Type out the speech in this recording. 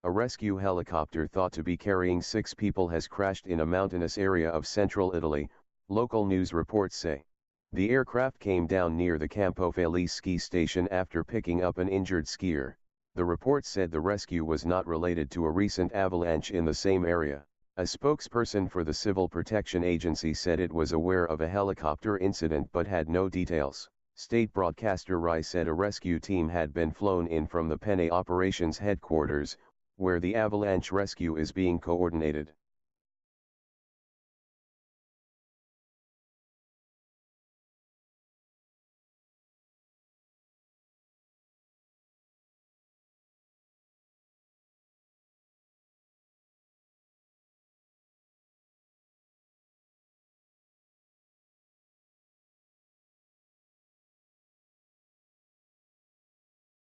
A rescue helicopter thought to be carrying 6 people has crashed in a mountainous area of central Italy, local news reports say. The aircraft came down near the Campo Felice ski station after picking up an injured skier. The report said the rescue was not related to a recent avalanche in the same area. A spokesperson for the Civil Protection Agency said it was aware of a helicopter incident but had no details. State broadcaster Rai said a rescue team had been flown in from the Penne Operations Headquarters, where the avalanche rescue is being coordinated.